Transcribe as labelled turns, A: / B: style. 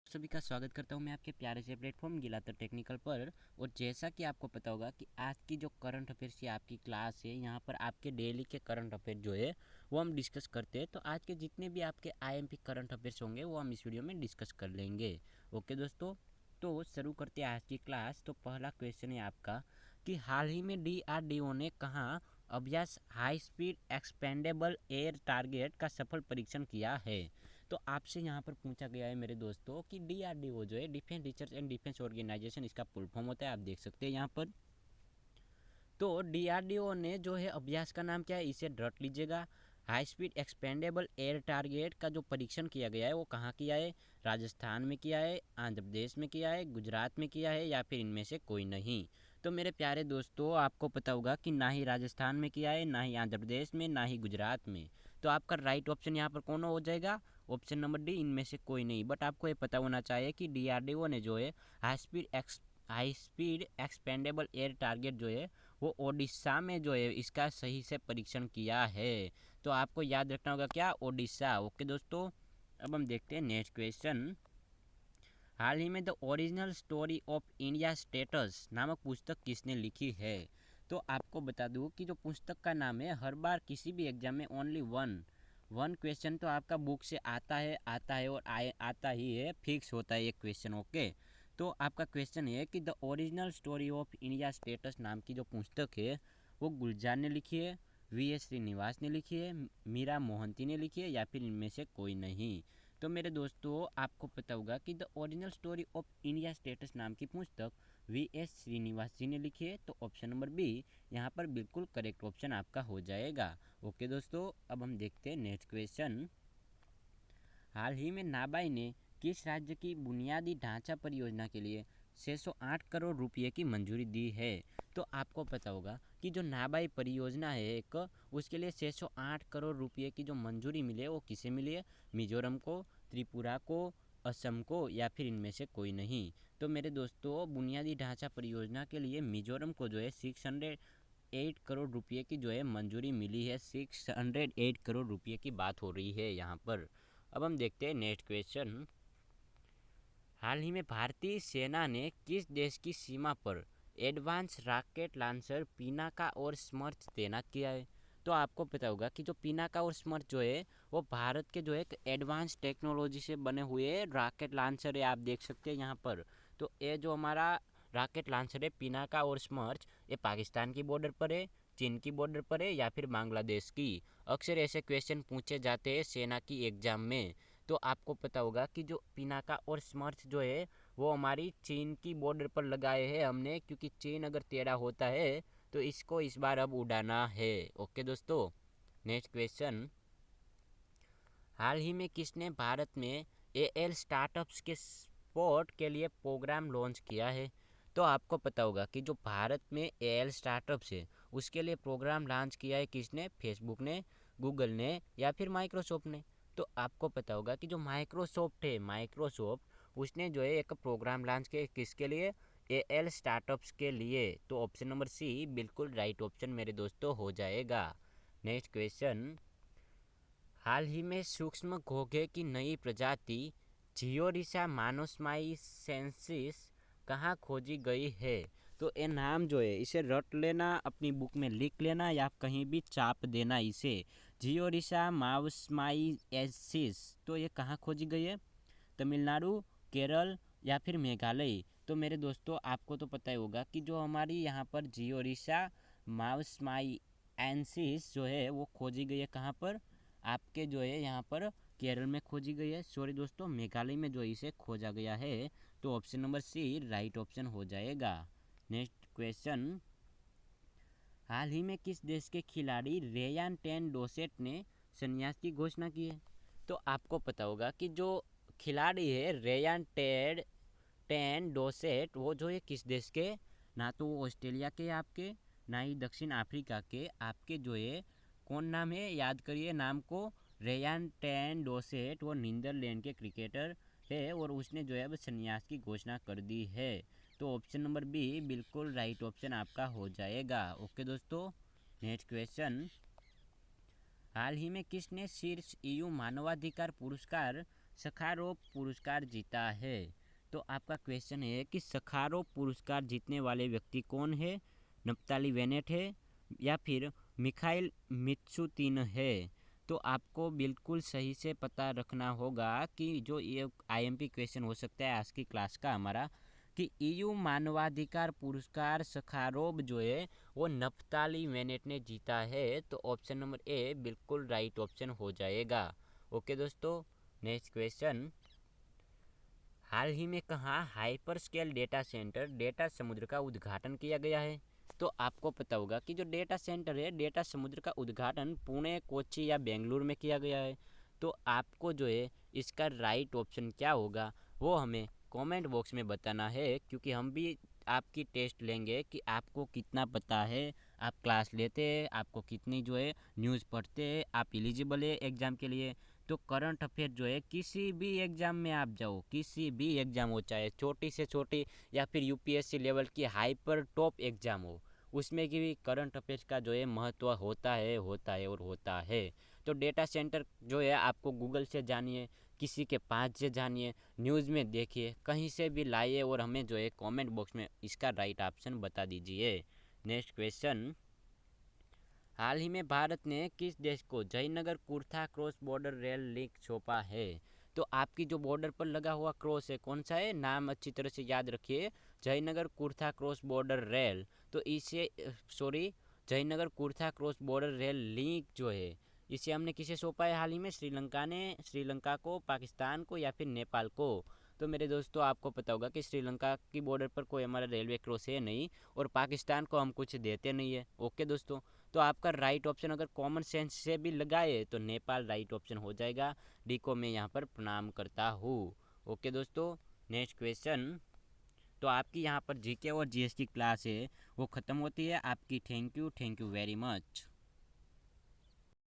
A: सभी का स्वागत करता हूं मैं आपके प्यारे से प्लेटफॉर्म गिलातर टेक्निकल पर। और जैसा कि आपको पता होगा कि आज की जो करंट अफेयर्स की आपकी क्लास है, यहाँ पर आपके डेली के करंट अफेयर जो है वो हम डिस्कस करते हैं। तो आज के जितने भी आपके आईएमपी करंट अफेयर्स होंगे वो हम इस वीडियो में डिस्कस कर लेंगे। ओके दोस्तों, तो शुरू करते हैं आज की क्लास। तो पहला क्वेश्चन है आपका कि हाल ही में DRDO ने कहाँ अभ्यास high speed expendable air target का सफल परीक्षण किया है। तो आपसे यहाँ पर पूछा गया है मेरे दोस्तों कि DRDO जो है defence research and defence organisation, इसका फुल फॉर्म होता है, आप देख सकते हैं यहाँ पर। तो DRDO ने जो है अभ्यास का नाम क्या है, इसे रट लीजिएगा। High speed expendable air target का जो परीक्षण किया गया है वो कहाँ किया है, राजस्थान में किया है, आंध्र प्रदेश में किया है, गुजरात में किया है, या फिर इनमें से कोई नहीं। तो मेरे प्यारे दोस्तों, आपको पता होगा कि ना ही राजस्थान में किया है, ना ही आंध्र प्रदेश में, ना ही गुजरात में। तो आपका राइट ऑप्शन यहाँ पर कौन हो जाएगा, ऑप्शन नंबर डी, इनमें से कोई नहीं। बट आपको ये पता होना चाहिए कि DRDO ने जो है high speed expendable air target जो है वो ओडिशा में जो है इसका सही से परीक्षण किया है। तो आपको याद रखना होगा क्या, ओडिशा। ओके दोस्तों, अब हम देखते हैं नेक्स्ट क्वेश्चन। हाल ही में the original story of India status नामक पुस्तक किसने लिखी है। तो आपको बता दूं कि जो पुस्तक का नाम है, हर बार किसी भी एग्जाम में ओनली वन क्वेश्चन तो आपका बुक से आता है और आता ही है, फिक्स होता है एक क्वेश्चन। ओके, तो आपका क्वेश्चन है कि the original story of India status नाम की जो पुस्तक है वो गुलजार ने लिखी है, VS श्रीनिवास ने लिखी है, मीरा मोहंती ने लिखी है, या फिर इनमें से कोई नहीं। तो मेरे दोस्तों, आपको पता होगा कि the original story of India status नाम की पुस्तक VS श्रीनिवास जी ने लिखी है। तो ऑप्शन नंबर बी यहाँ पर बिल्कुल करेक्ट ऑप्शन आपका हो जाएगा। ओके दोस्तों, अब हम देखते हैं नेक्स्ट क्वेश्चन। हाल ही में नाबाई ने किस राज्य की बुनियादी ढांचा परियोजना के लिए 608 करोड़ रुपये की मंजूरी दी है। तो आपको पता होगा कि जो नाबाई परियोजना है एक, उसके लिए 608 करोड़ रुपये की जो मंजूरी मिली है वो किसे मिली है, मिजोरम को, त्रिपुरा को, असम को, या फिर इनमें से कोई नहीं। तो मेरे दोस्तों, बुनियादी ढांचा परियोजना के लिए मिजोरम को जो है 608 करोड़ रुपये की जो है मंजूरी मिली है। 608 करोड़ रुपये की बात हो रही है यहाँ पर। अब हम देखते हैं नेक्स्ट क्वेश्चन। हाल ही में भारतीय सेना ने किस देश की सीमा पर एडवांस रॉकेट लॉन्चर पिनाका और स्मर्च तैनात किया है। तो आपको पता होगा कि जो पिनाका और स्मर्च जो है वो भारत के जो एक एडवांस टेक्नोलॉजी से बने हुए रॉकेट लॉन्चर है, आप देख सकते हैं यहाँ पर। तो ये जो हमारा रॉकेट लॉन्चर है पिनाका और स्मर्च, ये पाकिस्तान की बॉर्डर पर है, चीन की बॉर्डर पर है, या फिर बांग्लादेश की। अक्सर ऐसे क्वेश्चन पूछे जाते हैं सेना की एग्जाम में। तो आपको पता होगा कि जो पिनाका और स्मर्च जो है वो हमारी चीन की बॉर्डर पर लगाए हैं हमने, क्योंकि चीन अगर टेढ़ा होता है तो इसको इस बार अब उड़ाना है। ओके दोस्तों, नेक्स्ट क्वेश्चन। हाल ही में किसने भारत में AL स्टार्टअप्स के सपोर्ट के लिए प्रोग्राम लॉन्च किया है। तो आपको पता होगा कि जो भारत में AL स्टार्टअप्स है उसके लिए प्रोग्राम लॉन्च किया है किसने, फेसबुक ने, गूगल ने, या फिर माइक्रोसॉफ्ट ने। तो आपको पता होगा कि जो माइक्रोसॉफ्ट उसने जो है एक प्रोग्राम लॉन्च किया किसके लिए, AL स्टार्टअप्स के लिए। तो ऑप्शन नंबर सी बिल्कुल राइट ऑप्शन मेरे दोस्तों हो जाएगा। Next question. हाल ही में सूक्ष्म घोंघे की नई प्रजाति जियोरिसा मानोसमाइसेंसिस कहाँ खोजी गई है। तो ये नाम जो है इसे रट लेना, अपनी बुक में लिख लेना, या कहीं भी चाप देना इसे, जियोरिसा माउसमाइएसिस। तो ये कहाँ खोजी गई है, तमिलनाडु, केरल, या फिर मेघालय। तो मेरे दोस्तों, आपको तो पता ही होगा कि जो हमारी यहाँ पर जियोरिसा माउसमाइएंसिस जो है वो खोजी गई है कहाँ पर, आपके जो है यहाँ पर केरल में खोजी गई है। सॉरी दोस्तों, मेघालय में जो इसे खोजा गया है। तो option number C right option हो जाएगा। Next question. हाल ही में किस देश के खिलाड़ी रेयान टेन डोसेट ने संन्यास की घोषणा की है। तो आपको पता होगा कि जो खिलाड़ी है रेयान टेन डोसेट, वो जो है किस देश के, ना तो वो ऑस्ट्रेलिया के आपके, ना ही दक्षिण अफ्रीका के, आपके जो है कौन नाम है, याद करिए नाम को, रेयान टेन डोसेट, वो नीदरलैंड के क्रिकेटर है और उसने जो है अब संन्यास की घोषणा कर दी है। तो ऑप्शन नंबर बी बिल्कुल राइट ऑप्शन आपका हो जाएगा। ओके दोस्तों, नेक्स्ट क्वेश्चन। हाल ही में किसने शीर्ष EU मानवाधिकार पुरस्कार सखारोव पुरस्कार जीता है। तो आपका क्वेश्चन है कि सखारोव पुरस्कार जीतने वाले व्यक्ति कौन है? नप्ताली बेनेट है या फिर मिखाइल मित्सुतिन है? तो आपको बिल्कुल सही से पता रखना होगा कि जो ये आईएमपी क्वेश्चन हो सकता है आज की क्लास का हमारा, कि ईयू मानवाधिकार पुरस्कार सखारोव जो है वो नप्ताली बेनेट ने जीता है। तो ऑप्शन नंबर ए बिल्कुल राइट ऑप्शन हो जाएगा। ओके दोस्तों, नेक्स्ट क्वेश्चन, हाल ही में कहाँ हाइपर स्केल डेटा समुद्र का उद्घाटन किया गया है? तो आपको पता होगा कि जो डेटा सेंटर है, डेटा समुद्र का उद्घाटन पुणे, कोच्चि या बेंगलुरु में किया गया है। तो आपको जो है इसका राइट ऑप्शन क्या होगा वो हमें कमेंट बॉक्स में बताना है, क्योंकि हम भी आपकी टेस्ट लेंगे कि आपको कितना पता है, आप क्लास लेते हैं, आपको कितनी जो है न्यूज़ पढ़ते हैं, आप एलिजिबल है एग्ज़ाम के लिए। तो करंट अफेयर जो है किसी भी एग्ज़ाम में आप जाओ, किसी भी एग्ज़ाम हो, चाहे छोटी से छोटी या फिर यूपीएससी लेवल की हाइपर टॉप एग्ज़ाम हो, उसमें की भी करंट अफेयर्स का जो है महत्व होता है और होता है। तो डेटा सेंटर जो है आपको गूगल से जानिए, किसी के पास से जानिए, न्यूज़ में देखिए, कहीं से भी लाइए और हमें जो है कमेंट बॉक्स में इसका राइट ऑप्शन बता दीजिए। नेक्स्ट क्वेश्चन, हाल ही में भारत ने किस देश को Jaynagar Kurtha cross border rail link सौंपा है? तो आपकी जो बॉर्डर पर लगा हुआ क्रॉस है कौन सा है, नाम अच्छी तरह से याद रखिए, Jaynagar Kurtha cross border rail. तो इसे Jaynagar Kurtha cross border rail link जो है इसे हमने किसे सौंपा है हाल ही में? श्रीलंका को, पाकिस्तान को या फिर नेपाल को? तो मेरे दोस्तों आपको पता होगा कि श्रीलंका की बॉर्डर पर कोई हमारा रेलवे क्रॉस है नहीं और पाकिस्तान को हम कुछ देते नहीं है। ओके दोस्तों, तो आपका राइट ऑप्शन अगर कॉमन सेंस से भी लगाए तो नेपाल राइट ऑप्शन हो जाएगा। डी को मैं यहाँ पर प्रणाम करता हूँ। ओके दोस्तों, नेक्स्ट क्वेश्चन, तो आपकी यहाँ पर जीके और जीएस की क्लास है वो ख़त्म होती है आपकी। Thank you very much.